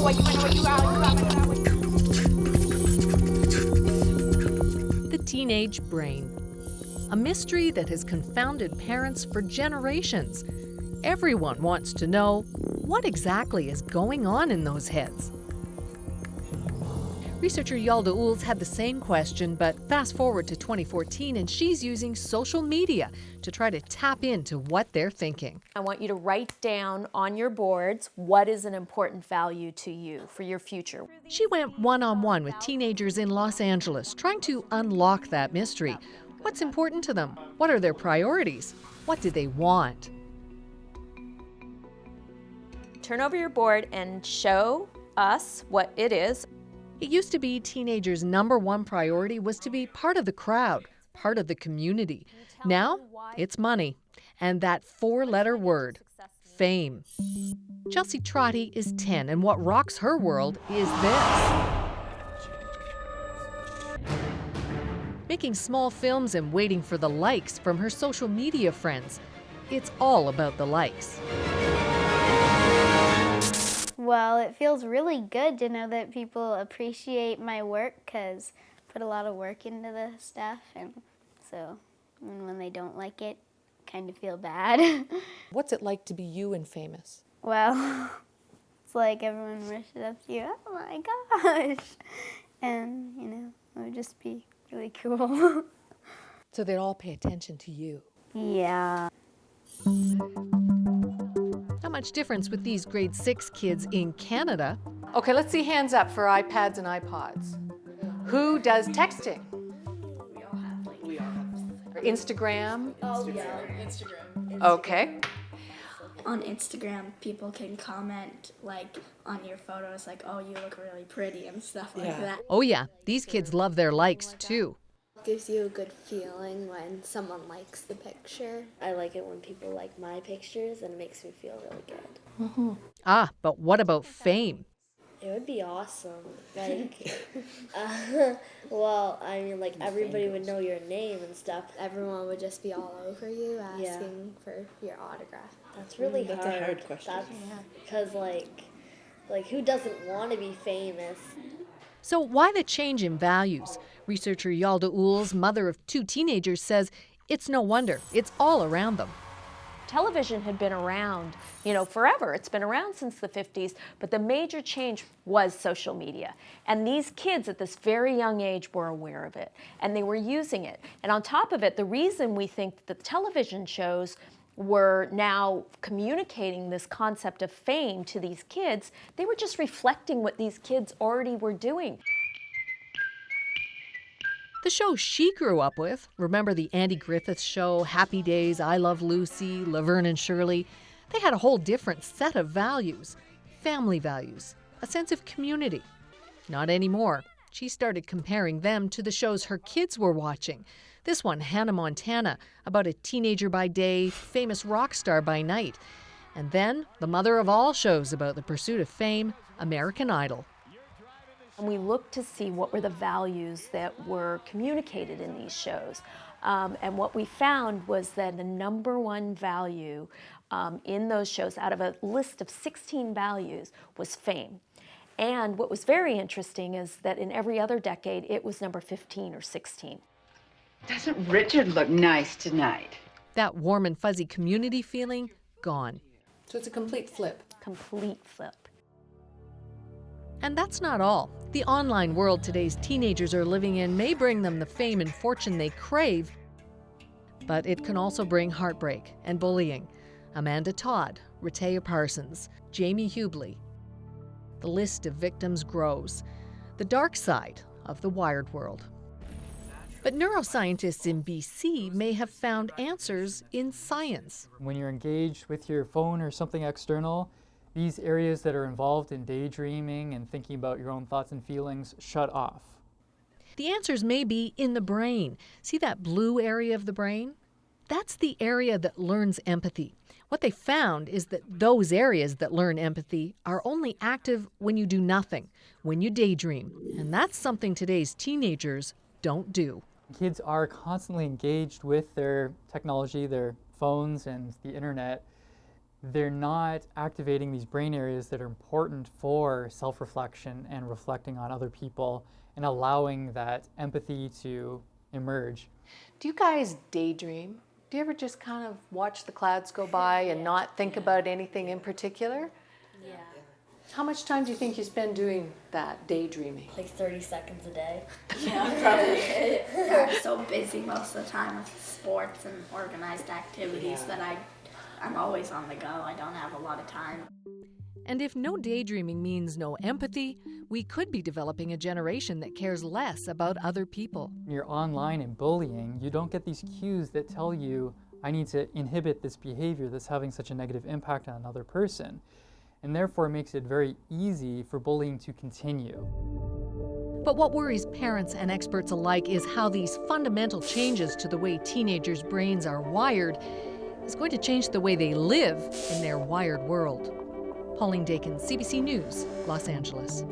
The teenage brain. A mystery that has confounded parents for generations. Everyone wants to know what exactly is going on in those heads. Researcher Yalda Olds had the same question, but fast forward to 2014 and she's using social media to try to tap into what they're thinking. I want you to write down on your boards what is an important value to you for your future. She went one-on-one with teenagers in Los Angeles, trying to unlock that mystery. What's important to them? What are their priorities? What do they want? Turn over your board and show us what it is. It used to be teenagers' number one priority was to be part of the crowd, part of the community. Now, it's money. And that four-letter word, fame. Chelsea Trotty is 10, and what rocks her world is this. Making small films and waiting for the likes from her social media friends. It's all about the likes. Well, it feels really good to know that people appreciate my work because I put a lot of work into the stuff, and so when they don't like it, I kind of feel bad. What's it like to be you and famous? Well, it's like everyone rushes up to you, oh my gosh, and it would just be really cool. So they'd all pay attention to you. Yeah. Not much difference with these grade 6 kids in Canada. Okay, let's see hands up for iPads and iPods. Who does texting? We all have. Instagram? Oh, yeah, Instagram. Okay. On Instagram, people can comment on your photos, oh, you look really pretty and stuff like that. Oh yeah, these kids love their likes too. Gives you a good feeling when someone likes the picture. I like it when people like my pictures, and it makes me feel really good. Mm-hmm. Ah, but what about fame? It would be awesome. Everybody would know your name and stuff. Everyone would just be all over you asking for your autograph. That's really hard. That's a hard question. Because, who doesn't want to be famous? So why the change in values? Researcher Yalda Olds, mother of 2 teenagers, says it's no wonder. It's all around them. Television had been around, forever. It's been around since the 50s, but the major change was social media. And these kids at this very young age were aware of it, and they were using it. And on top of it, the reason we think the television shows were now communicating this concept of fame to these kids, they were just reflecting what these kids already were doing. The show she grew up with, remember the Andy Griffith Show, Happy Days, I Love Lucy, Laverne and Shirley? They had a whole different set of values, family values, a sense of community. Not anymore. She started comparing them to the shows her kids were watching. This one, Hannah Montana, about a teenager by day, famous rock star by night. And then, the mother of all shows about the pursuit of fame, American Idol. And we looked to see what were the values that were communicated in these shows. And what we found was that the number one value in those shows, out of a list of 16 values, was fame. And what was very interesting is that in every other decade, it was number 15 or 16. Doesn't Richard look nice tonight? That warm and fuzzy community feeling, gone. So it's a complete flip. Complete flip. And that's not all. The online world today's teenagers are living in may bring them the fame and fortune they crave, but it can also bring heartbreak and bullying. Amanda Todd, Rehtaeh Parsons, Jamie Hubley. The list of victims grows. The dark side of the wired world. But neuroscientists in BC may have found answers in science. When you're engaged with your phone or something external, these areas that are involved in daydreaming and thinking about your own thoughts and feelings shut off. The answers may be in the brain. See that blue area of the brain? That's the area that learns empathy. What they found is that those areas that learn empathy are only active when you do nothing, when you daydream. And that's something today's teenagers don't do. Kids are constantly engaged with their technology, their phones and the internet, they're not activating these brain areas that are important for self-reflection and reflecting on other people and allowing that empathy to emerge. Do you guys daydream? Do you ever just kind of watch the clouds go by and not think about anything in particular? Yeah. How much time do you think you spend doing that, daydreaming? Like 30 seconds a day. Yeah, probably. I'm so busy most of the time with sports and organized activities that I'm always on the go. I don't have a lot of time. And if no daydreaming means no empathy, we could be developing a generation that cares less about other people. When you're online and bullying, you don't get these cues that tell you, I need to inhibit this behavior that's having such a negative impact on another person. And therefore it makes it very easy for bullying to continue. But what worries parents and experts alike is how these fundamental changes to the way teenagers' brains are wired is going to change the way they live in their wired world. Pauline Dakin, CBC News, Los Angeles.